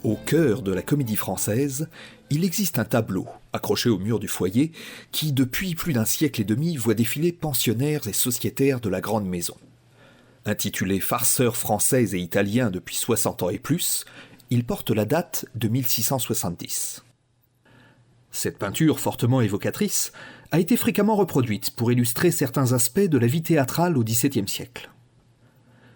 Au cœur de la Comédie Française, il existe un tableau, accroché au mur du foyer, qui, depuis plus d'un siècle et demi, voit défiler pensionnaires et sociétaires de la grande maison. Intitulé Farceurs français et italiens depuis 60 ans et plus, il porte la date de 1670. Cette peinture fortement évocatrice a été fréquemment reproduite pour illustrer certains aspects de la vie théâtrale au XVIIe siècle.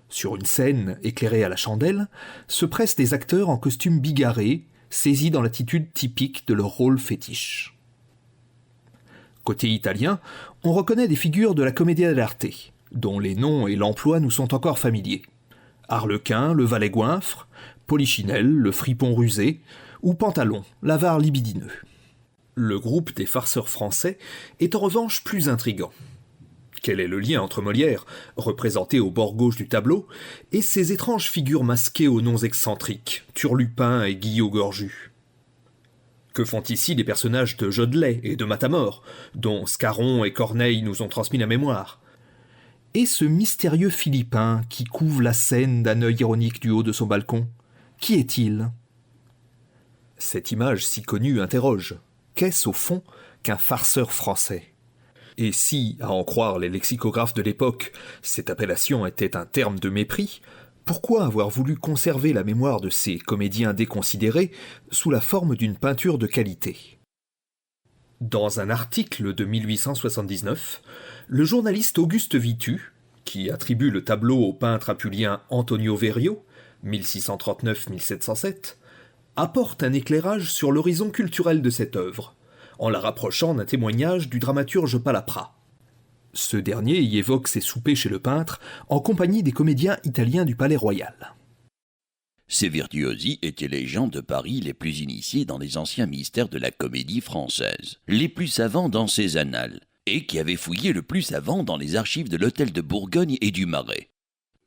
Sur une scène éclairée à la chandelle, se pressent des acteurs en costume bigarré, saisis dans l'attitude typique de leur rôle fétiche. Côté italien, on reconnaît des figures de la commedia dell'arte, dont les noms et l'emploi nous sont encore familiers. Arlequin, le valet goinfre, Polichinelle, le fripon rusé, ou Pantalon, l'avare libidineux. Le groupe des farceurs français est en revanche plus intrigant. Quel est le lien entre Molière, représenté au bord gauche du tableau, et ces étranges figures masquées aux noms excentriques, Turlupin et Guillot Gorju? Que font ici les personnages de Jodelet et de Matamor, dont Scarron et Corneille nous ont transmis la mémoire? Et ce mystérieux Philippin qui couve la scène d'un œil ironique du haut de son balcon, qui est-il? Cette image si connue interroge. Qu'est-ce au fond qu'un farceur français? Et si, à en croire les lexicographes de l'époque, cette appellation était un terme de mépris, pourquoi avoir voulu conserver la mémoire de ces comédiens déconsidérés sous la forme d'une peinture de qualité? Dans un article de 1879, le journaliste Auguste Vitu, qui attribue le tableau au peintre apulien Antonio Verrio, 1639-1707, apporte un éclairage sur l'horizon culturel de cette œuvre, en la rapprochant d'un témoignage du dramaturge Palapra. Ce dernier y évoque ses soupers chez le peintre en compagnie des comédiens italiens du Palais Royal. Ces virtuosi étaient les gens de Paris les plus initiés dans les anciens mystères de la comédie française, les plus savants dans ses annales, et qui avaient fouillé le plus avant dans les archives de l'Hôtel de Bourgogne et du Marais.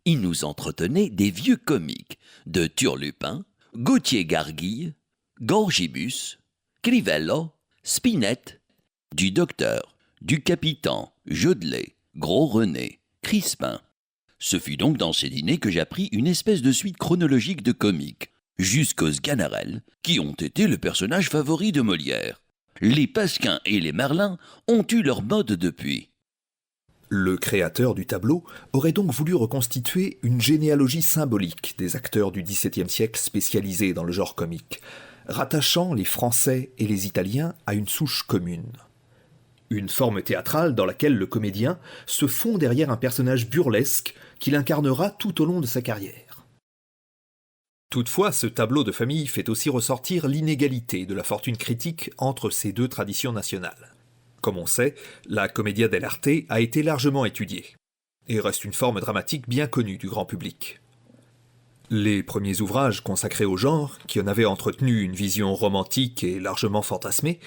Ils nous entretenaient des vieux comiques de Turlupin, Gauthier-Garguille, Gorgibus, Crivello, Spinette, du docteur, du capitaine, Jodelet, Gros-René, Crispin. Ce fut donc dans ces dîners que j'appris une espèce de suite chronologique de comiques, jusqu'aux Sganarelle, qui ont été le personnage favori de Molière. Les Pasquins et les Merlin ont eu leur mode depuis. Le créateur du tableau aurait donc voulu reconstituer une généalogie symbolique des acteurs du XVIIe siècle spécialisés dans le genre comique, rattachant les Français et les Italiens à une souche commune. Une forme théâtrale dans laquelle le comédien se fond derrière un personnage burlesque qu'il incarnera tout au long de sa carrière. Toutefois, ce tableau de famille fait aussi ressortir l'inégalité de la fortune critique entre ces deux traditions nationales. Comme on sait, la commedia dell'arte a été largement étudiée, et reste une forme dramatique bien connue du grand public. Les premiers ouvrages consacrés au genre, qui en avaient entretenu une vision romantique et largement fantasmée,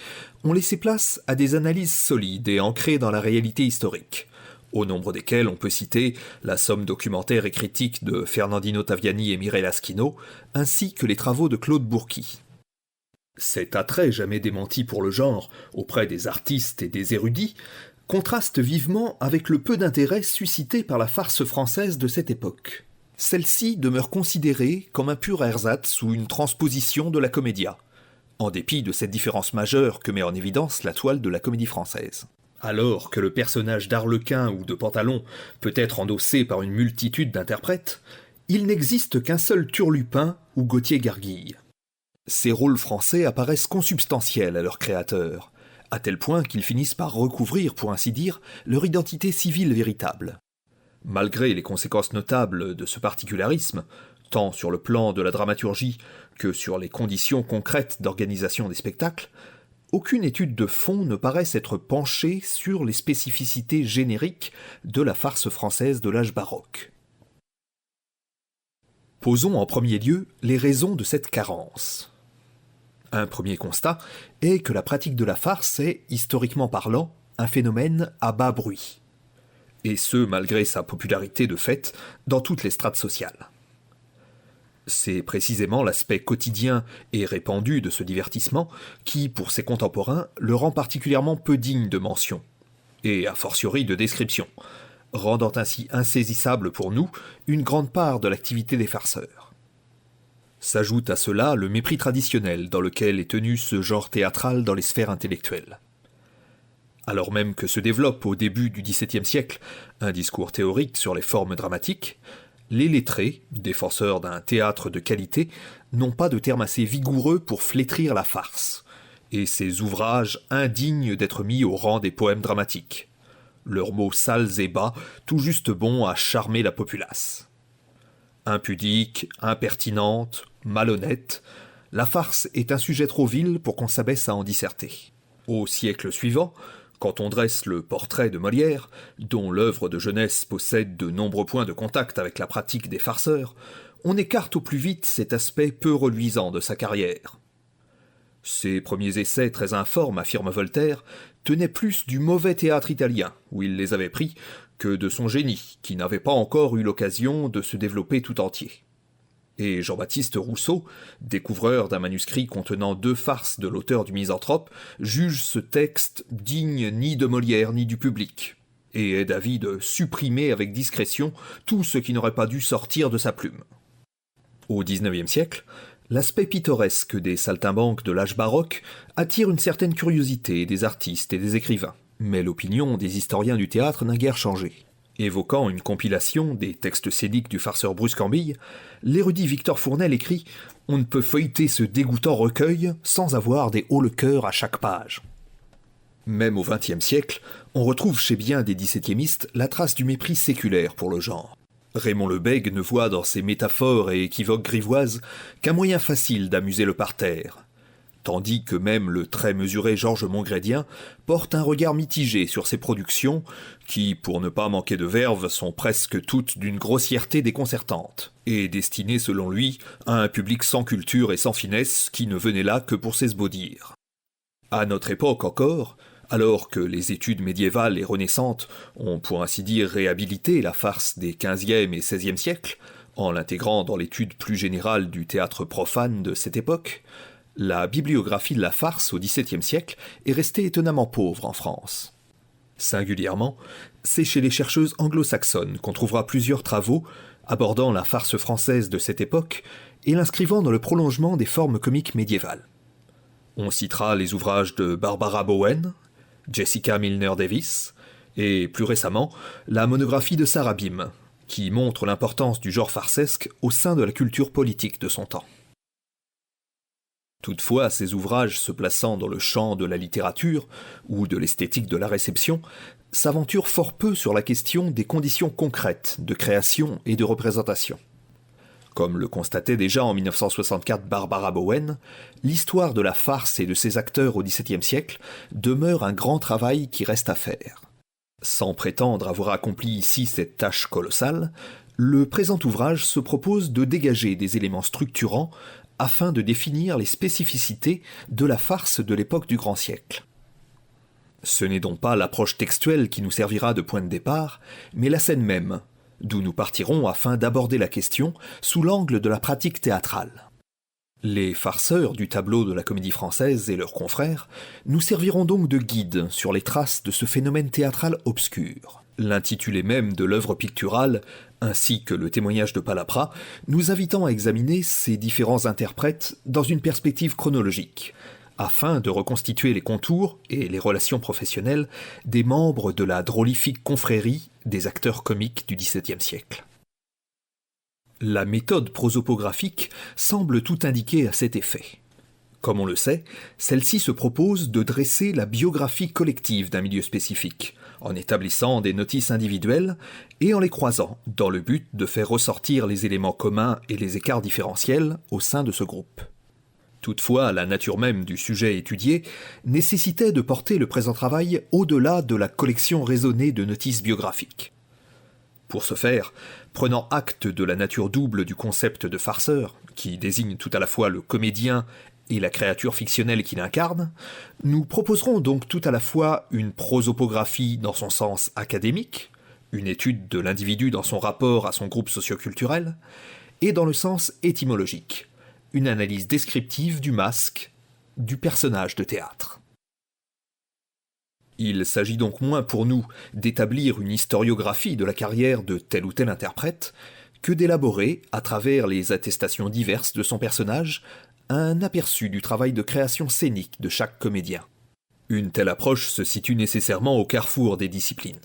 ont laissé place à des analyses solides et ancrées dans la réalité historique, au nombre desquelles on peut citer la somme documentaire et critique de Fernandino Taviani et Mireille Laschino, ainsi que les travaux de Claude Bourqui. Cet attrait jamais démenti pour le genre, auprès des artistes et des érudits, contraste vivement avec le peu d'intérêt suscité par la farce française de cette époque. Celle-ci demeure considérée comme un pur ersatz ou une transposition de la commedia, en dépit de cette différence majeure que met en évidence la toile de la comédie française. Alors que le personnage d'Arlequin ou de Pantalon peut être endossé par une multitude d'interprètes, il n'existe qu'un seul Turlupin ou Gauthier-Garguille. Ces rôles français apparaissent consubstantiels à leur créateur, à tel point qu'ils finissent par recouvrir, pour ainsi dire, leur identité civile véritable. Malgré les conséquences notables de ce particularisme, tant sur le plan de la dramaturgie que sur les conditions concrètes d'organisation des spectacles, aucune étude de fond ne paraît s'être penchée sur les spécificités génériques de la farce française de l'âge baroque. Posons en premier lieu les raisons de cette carence. Un premier constat est que la pratique de la farce est, historiquement parlant, un phénomène à bas bruit. Et ce, malgré sa popularité de fait dans toutes les strates sociales. C'est précisément l'aspect quotidien et répandu de ce divertissement qui, pour ses contemporains, le rend particulièrement peu digne de mention, et a fortiori de description, rendant ainsi insaisissable pour nous une grande part de l'activité des farceurs. S'ajoute à cela le mépris traditionnel dans lequel est tenu ce genre théâtral dans les sphères intellectuelles. Alors même que se développe au début du XVIIe siècle un discours théorique sur les formes dramatiques, les lettrés, défenseurs d'un théâtre de qualité, n'ont pas de terme assez vigoureux pour flétrir la farce, et ces ouvrages indignes d'être mis au rang des poèmes dramatiques. Leurs mots sales et bas, tout juste bons à charmer la populace. Impudique, impertinente, malhonnête, la farce est un sujet trop vil pour qu'on s'abaisse à en disserter. Au siècle suivant, quand on dresse le portrait de Molière, dont l'œuvre de jeunesse possède de nombreux points de contact avec la pratique des farceurs, on écarte au plus vite cet aspect peu reluisant de sa carrière. Ses premiers essais très informes, affirme Voltaire, tenaient plus du mauvais théâtre italien, où il les avait pris, que de son génie, qui n'avait pas encore eu l'occasion de se développer tout entier. Et Jean-Baptiste Rousseau, découvreur d'un manuscrit contenant 2 farces de l'auteur du Misanthrope, juge ce texte digne ni de Molière ni du public, et est d'avis de supprimer avec discrétion tout ce qui n'aurait pas dû sortir de sa plume. Au XIXe siècle, l'aspect pittoresque des saltimbanques de l'âge baroque attire une certaine curiosité des artistes et des écrivains, mais l'opinion des historiens du théâtre n'a guère changé. Évoquant une compilation des textes scéniques du farceur Bruscambille, l'érudit Victor Fournel écrit « On ne peut feuilleter ce dégoûtant recueil sans avoir des hauts-le-cœur à chaque page ». Même au XXe siècle, on retrouve chez bien des dix-septiémistes la trace du mépris séculaire pour le genre. Raymond Lebègue ne voit dans ses métaphores et équivoques grivoises qu'un moyen facile d'amuser le parterre, tandis que même le très mesuré Georges Montgrédien porte un regard mitigé sur ses productions qui, pour ne pas manquer de verve, sont presque toutes d'une grossièreté déconcertante, et destinées selon lui à un public sans culture et sans finesse qui ne venait là que pour s'esbaudir. À notre époque encore, alors que les études médiévales et renaissantes ont pour ainsi dire réhabilité la farce des XVe et XVIe siècles, en l'intégrant dans l'étude plus générale du théâtre profane de cette époque, la bibliographie de la farce au XVIIe siècle est restée étonnamment pauvre en France. Singulièrement, c'est chez les chercheuses anglo-saxonnes qu'on trouvera plusieurs travaux abordant la farce française de cette époque et l'inscrivant dans le prolongement des formes comiques médiévales. On citera les ouvrages de Barbara Bowen, Jessica Milner Davis, et plus récemment, la monographie de Sarah Bim, qui montre l'importance du genre farcesque au sein de la culture politique de son temps. Toutefois, ces ouvrages se plaçant dans le champ de la littérature ou de l'esthétique de la réception s'aventurent fort peu sur la question des conditions concrètes de création et de représentation. Comme le constatait déjà en 1964 Barbara Bowen, l'histoire de la farce et de ses acteurs au XVIIe siècle demeure un grand travail qui reste à faire. Sans prétendre avoir accompli ici cette tâche colossale, le présent ouvrage se propose de dégager des éléments structurants afin de définir les spécificités de la farce de l'époque du grand siècle. Ce n'est donc pas l'approche textuelle qui nous servira de point de départ, mais la scène même, d'où nous partirons afin d'aborder la question sous l'angle de la pratique théâtrale. Les farceurs du tableau de la Comédie Française et leurs confrères nous serviront donc de guide sur les traces de ce phénomène théâtral obscur. L'intitulé même de l'œuvre picturale, ainsi que le témoignage de Palaprat, nous invitant à examiner ces différents interprètes dans une perspective chronologique, afin de reconstituer les contours et les relations professionnelles des membres de la drôlifique confrérie des acteurs comiques du XVIIe siècle. La méthode prosopographique semble tout indiquer à cet effet. Comme on le sait, celle-ci se propose de dresser la biographie collective d'un milieu spécifique, en établissant des notices individuelles et en les croisant, dans le but de faire ressortir les éléments communs et les écarts différentiels au sein de ce groupe. Toutefois, la nature même du sujet étudié nécessitait de porter le présent travail au-delà de la collection raisonnée de notices biographiques. Pour ce faire, prenant acte de la nature double du concept de farceur, qui désigne tout à la fois le comédien et la créature fictionnelle qu'il incarne, nous proposerons donc tout à la fois une prosopographie dans son sens académique, une étude de l'individu dans son rapport à son groupe socioculturel, et dans le sens étymologique, une analyse descriptive du masque, du personnage de théâtre. Il s'agit donc moins pour nous d'établir une historiographie de la carrière de tel ou tel interprète que d'élaborer, à travers les attestations diverses de son personnage, un aperçu du travail de création scénique de chaque comédien. Une telle approche se situe nécessairement au carrefour des disciplines.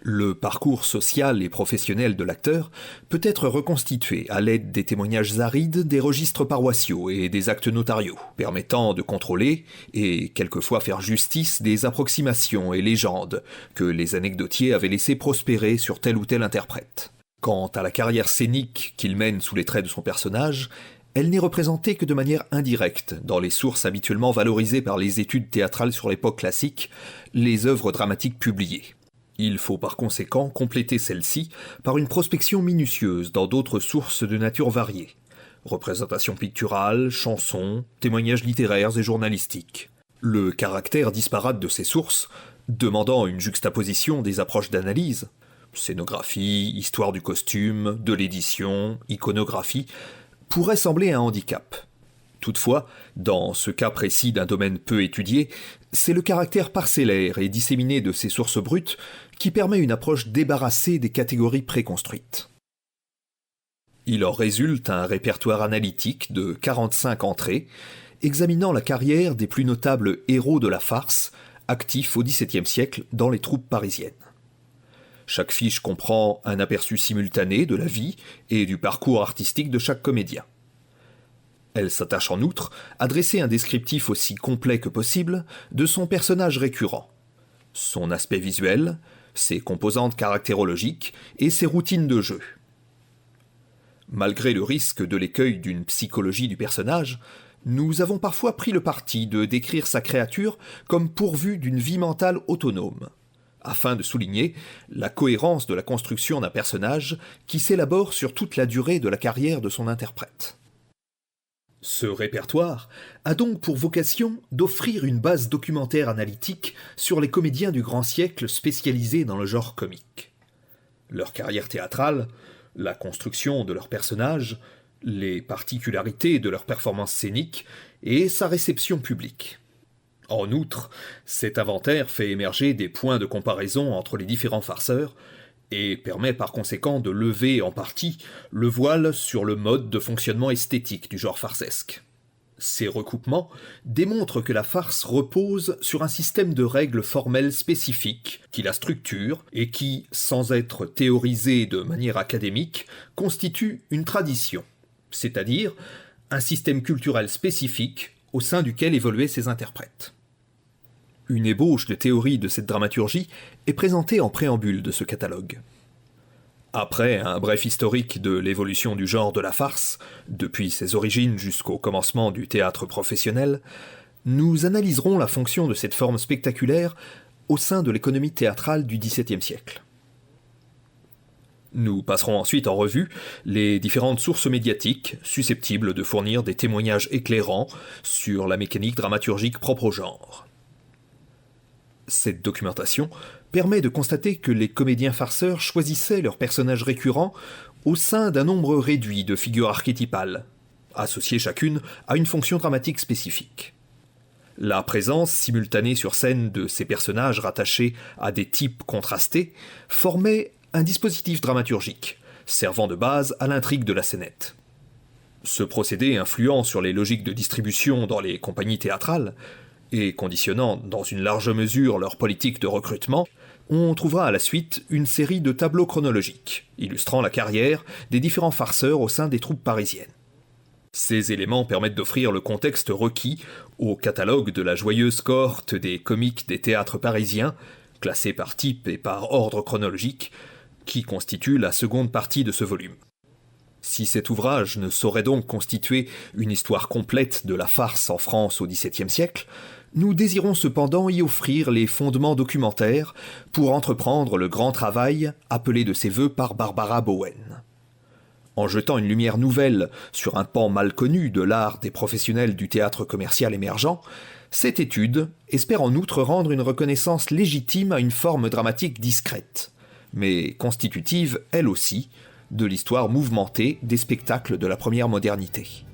Le parcours social et professionnel de l'acteur peut être reconstitué à l'aide des témoignages arides des registres paroissiaux et des actes notariaux, permettant de contrôler et quelquefois faire justice des approximations et légendes que les anecdotiers avaient laissé prospérer sur tel ou tel interprète. Quant à la carrière scénique qu'il mène sous les traits de son personnage, elle n'est représentée que de manière indirecte dans les sources habituellement valorisées par les études théâtrales sur l'époque classique, les œuvres dramatiques publiées. Il faut par conséquent compléter celle-ci par une prospection minutieuse dans d'autres sources de nature variée. Représentations picturales, chansons, témoignages littéraires et journalistiques. Le caractère disparate de ces sources, demandant une juxtaposition des approches d'analyse, scénographie, histoire du costume, de l'édition, iconographie, pourrait sembler un handicap. Toutefois, dans ce cas précis d'un domaine peu étudié, c'est le caractère parcellaire et disséminé de ces sources brutes qui permet une approche débarrassée des catégories préconstruites. Il en résulte un répertoire analytique de 45 entrées, examinant la carrière des plus notables héros de la farce, actifs au XVIIe siècle dans les troupes parisiennes. Chaque fiche comprend un aperçu simultané de la vie et du parcours artistique de chaque comédien. Elle s'attache en outre à dresser un descriptif aussi complet que possible de son personnage récurrent, son aspect visuel, ses composantes caractérologiques et ses routines de jeu. Malgré le risque de l'écueil d'une psychologie du personnage, nous avons parfois pris le parti de décrire sa créature comme pourvue d'une vie mentale autonome, afin de souligner la cohérence de la construction d'un personnage qui s'élabore sur toute la durée de la carrière de son interprète. Ce répertoire a donc pour vocation d'offrir une base documentaire analytique sur les comédiens du grand siècle spécialisés dans le genre comique. Leur carrière théâtrale, la construction de leurs personnages, les particularités de leur performance scénique et sa réception publique. En outre, cet inventaire fait émerger des points de comparaison entre les différents farceurs et permet par conséquent de lever en partie le voile sur le mode de fonctionnement esthétique du genre farcesque. Ces recoupements démontrent que la farce repose sur un système de règles formelles spécifiques qui la structure et qui, sans être théorisées de manière académique, constitue une tradition, c'est-à-dire un système culturel spécifique au sein duquel évoluaient ses interprètes. Une ébauche de théorie de cette dramaturgie est présentée en préambule de ce catalogue. Après un bref historique de l'évolution du genre de la farce, depuis ses origines jusqu'au commencement du théâtre professionnel, nous analyserons la fonction de cette forme spectaculaire au sein de l'économie théâtrale du XVIIe siècle. Nous passerons ensuite en revue les différentes sources médiatiques susceptibles de fournir des témoignages éclairants sur la mécanique dramaturgique propre au genre. Cette documentation permet de constater que les comédiens farceurs choisissaient leurs personnages récurrents au sein d'un nombre réduit de figures archétypales, associées chacune à une fonction dramatique spécifique. La présence simultanée sur scène de ces personnages rattachés à des types contrastés formait un dispositif dramaturgique, servant de base à l'intrigue de la scénette. Ce procédé influant sur les logiques de distribution dans les compagnies théâtrales, et conditionnant dans une large mesure leur politique de recrutement, on trouvera à la suite une série de tableaux chronologiques, illustrant la carrière des différents farceurs au sein des troupes parisiennes. Ces éléments permettent d'offrir le contexte requis au catalogue de la joyeuse cohorte des comiques des théâtres parisiens, classés par type et par ordre chronologique, qui constitue la seconde partie de ce volume. Si cet ouvrage ne saurait donc constituer une histoire complète de la farce en France au XVIIe siècle, nous désirons cependant y offrir les fondements documentaires pour entreprendre le grand travail appelé de ses vœux par Barbara Bowen. En jetant une lumière nouvelle sur un pan mal connu de l'art des professionnels du théâtre commercial émergent, cette étude espère en outre rendre une reconnaissance légitime à une forme dramatique discrète, mais constitutive, elle aussi, de l'histoire mouvementée des spectacles de la première modernité.